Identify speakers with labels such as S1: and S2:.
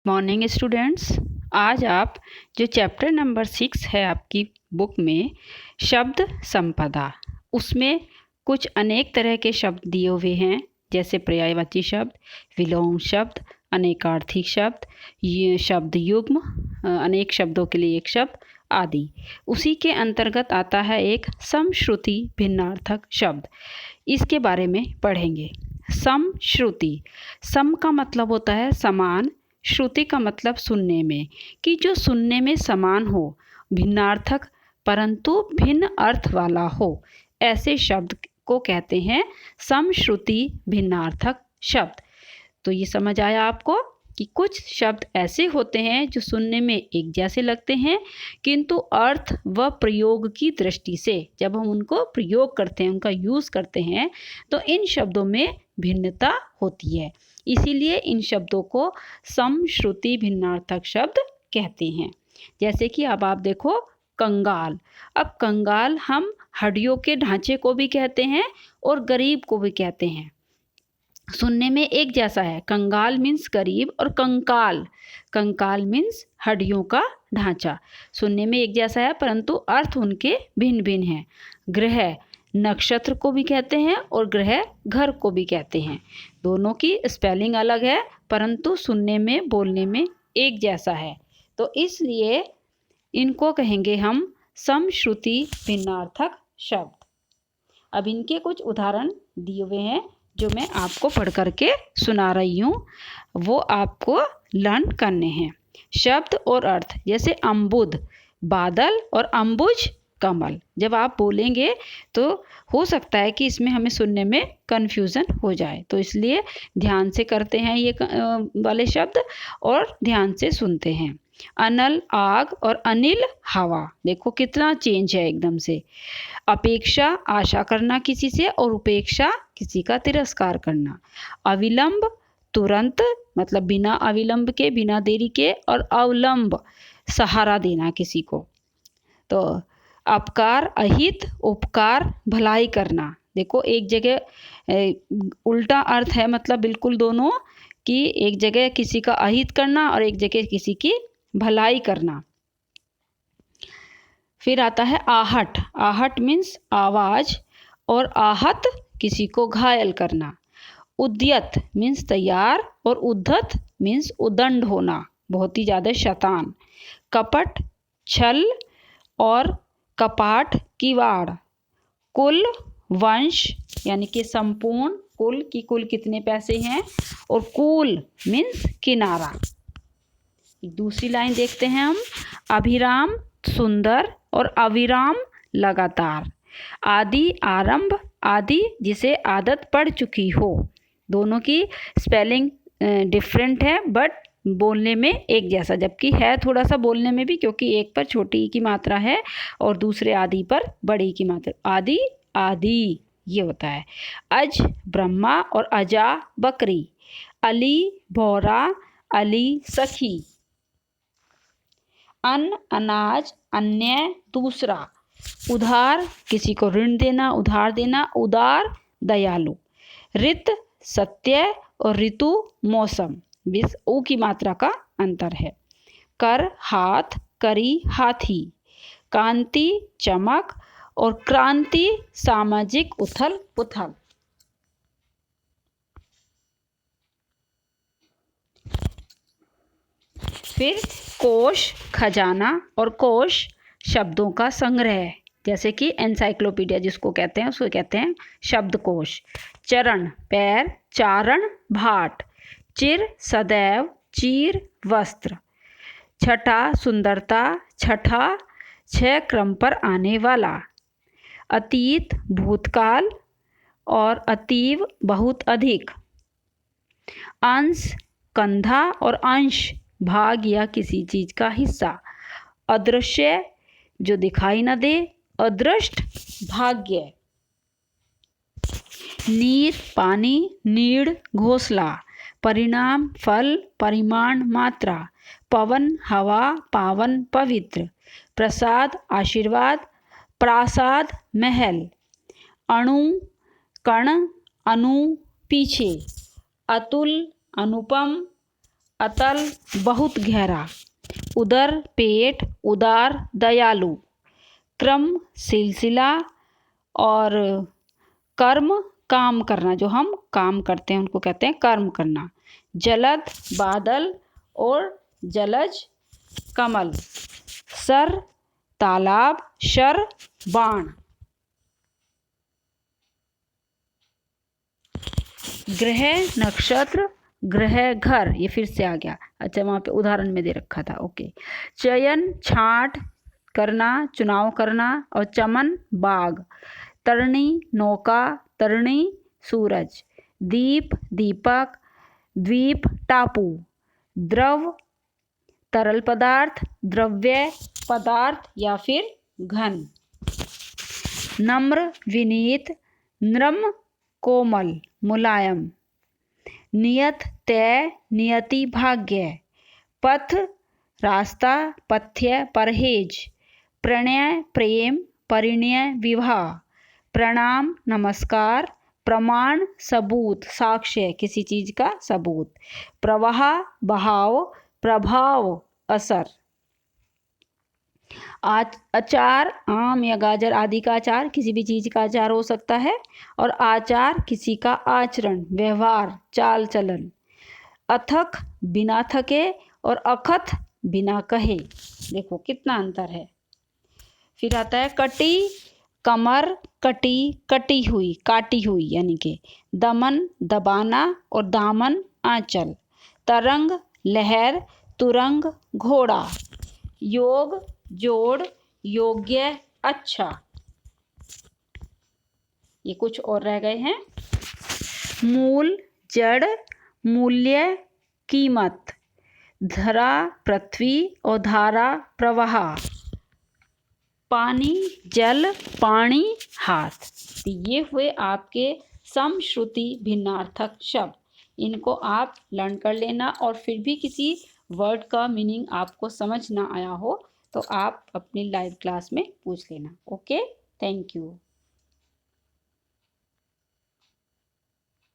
S1: Morning students. आज आप जो चैप्टर नंबर 6 है आपकी बुक में शब्द संपदा, उसमें कुछ अनेक तरह के शब्द दिए हुए हैं, जैसे पर्यायवाची शब्द, विलोम शब्द, अनेकार्थी शब्द, ये शब्द युग्म, अनेक शब्दों के लिए एक शब्द आदि। उसी के अंतर्गत आता है एक समश्रुति भिन्नार्थक शब्द। इसके बारे में पढ़ेंगे। समश्रुति, सम का मतलब होता है समान, श्रुति का मतलब सुनने में, कि जो सुनने में समान हो, भिन्नार्थक परंतु भिन्न अर्थ वाला हो, ऐसे शब्द को कहते हैं समश्रुति भिन्नार्थक शब्द। तो ये समझ आया आपको कि कुछ शब्द ऐसे होते हैं जो सुनने में एक जैसे लगते हैं, किंतु अर्थ व प्रयोग की दृष्टि से जब हम उनको प्रयोग करते हैं, उनका यूज़ करते हैं, तो इन शब्दों में भिन्नता होती है। इसीलिए इन शब्दों को समश्रुति भिन्नार्थक शब्द कहते हैं। जैसे कि अब आप देखो कंगाल। अब कंगाल हम हड्डियों के ढांचे को भी कहते हैं और गरीब को भी कहते हैं, सुनने में एक जैसा है। कंगाल मीन्स गरीब और कंकाल मीन्स हड्डियों का ढांचा, सुनने में एक जैसा है परंतु अर्थ उनके भिन्न भिन्न हैं। ग्रह नक्षत्र को भी कहते हैं और ग्रह घर को भी कहते हैं। दोनों की स्पेलिंग अलग है परंतु सुनने में बोलने में एक जैसा है, तो इसलिए इनको कहेंगे हम समश्रुति भिन्नार्थक शब्द। अब इनके कुछ उदाहरण दिए हुए हैं जो मैं आपको पढ़ करके सुना रही हूँ, वो आपको लर्न करने हैं। शब्द और अर्थ, जैसे अम्बुद बादल और अम्बुज कमल। जब आप बोलेंगे तो हो सकता है कि इसमें हमें सुनने में कन्फ्यूज़न हो जाए, तो इसलिए ध्यान से करते हैं ये वाले शब्द और ध्यान से सुनते हैं। अनल आग और अनिल हवा, देखो कितना चेंज है एकदम से। अपेक्षा आशा करना किसी से और उपेक्षा किसी का तिरस्कार करना। अविलंब तुरंत, मतलब बिना अविलंब के, बिना देरी के, और अवलंब सहारा देना किसी को। तो अपकार अहित, उपकार भलाई करना। देखो एक जगह उल्टा अर्थ है, मतलब बिल्कुल दोनों, कि एक जगह किसी का अहित करना और एक जगह किसी की भलाई करना। फिर आता है आहट। आहट मीन्स आवाज और आहत किसी को घायल करना। उद्यत मीन्स तैयार और उद्धत मीन्स उदंड होना, बहुत ही ज़्यादा शैतान। कपट छल और कपाट किवाड़। कुल वंश यानी कि संपूर्ण, कुल की कुल कितने पैसे हैं, और कूल मीन्स किनारा। दूसरी लाइन देखते हैं हम। अभिराम सुंदर और अविराम लगातार। आदि आरंभ, आदि जिसे आदत पड़ चुकी हो। दोनों की स्पेलिंग डिफरेंट है बट बोलने में एक जैसा, जबकि है थोड़ा सा बोलने में भी, क्योंकि एक पर छोटी की मात्रा है और दूसरे आदि पर बड़ी की मात्रा। आदि आदि ये होता है। अज ब्रह्मा और अजा बकरी। अली भौरा, अली सखी। अन्न अनाज, अन्य दूसरा। उधार किसी को ऋण देना, उधार देना, उदार दयालु। ऋत सत्य और ऋतु मौसम, बिस ऊ की मात्रा का अंतर है। कर हाथ, करी हाथी। कांति चमक और क्रांति सामाजिक उथल पुथल। फिर कोश खजाना और कोश शब्दों का संग्रह, जैसे कि एनसाइक्लोपीडिया जिसको कहते हैं उसको कहते हैं शब्दकोश। चरण पैर, चारण भाट। चिर सदैव, चीर वस्त्र। छठा सुंदरता, छठा 6 क्रम पर आने वाला। अतीत भूतकाल और अतीव बहुत अधिक। अंश कंधा और अंश भाग या किसी चीज का हिस्सा। अदृश्य जो दिखाई न दे, अदृष्ट भाग्य। नीर पानी, नीड़ घोंसला। परिणाम फल, परिमाण मात्रा। पवन हवा, पावन पवित्र। प्रसाद आशीर्वाद, प्रासाद महल। अणु कण, अनु पीछे। अतुल अनुपम, अतल बहुत गहरा, उदर पेट, उदार दयालु, क्रम सिलसिला, और कर्म काम करना, जो हम काम करते हैं उनको कहते हैं कर्म करना। जलद बादल और जलज कमल, सर तालाब, शर बाण। ग्रह नक्षत्र, ग्रह घर, ये फिर से आ गया। अच्छा, वहाँ पे उदाहरण में दे रखा था। ओके। चयन छांट करना, चुनाव करना, और चमन बाग। तरणी नौका, तरणी सूरज। दीप दीपक, द्वीप टापू। द्रव तरल पदार्थ, द्रव्य पदार्थ या फिर घन। नम्र विनीत, नम्र कोमल मुलायम। नियत तय, नियति भाग्य। पथ रास्ता, पथ्य परहेज। प्रणय प्रेम, परिणय विवाह। प्रणाम नमस्कार, प्रमाण सबूत, साक्ष्य, किसी चीज का सबूत। प्रवाह बहाव, प्रभाव असर। अचार आम या गाजर आदि का अचार, किसी भी चीज का अचार हो सकता है। और आचार किसी का आचरण, व्यवहार, चाल चलन। अथक बिना थके, और अखत बिना कहे। देखो कितना अंतर है। फिर आता है कटी कमर, कटी कटी हुई, काटी हुई यानी कि। दमन दबाना, और दामन आंचल। तरंग लहर, तुरंग घोड़ा। योग जोड़, योग्य अच्छा। ये कुछ और रह गए हैं। मूल जड़, मूल्य कीमत। धरा पृथ्वी, और धारा प्रवाह। पानी जल, पानी हाथ। ये हुए आपके समश्रुति भिन्नार्थक शब्द। इनको आप लर्न कर लेना, और फिर भी किसी वर्ड का मीनिंग आपको समझ ना आया हो तो आप अपनी लाइव क्लास में पूछ लेना। Okay, thank you.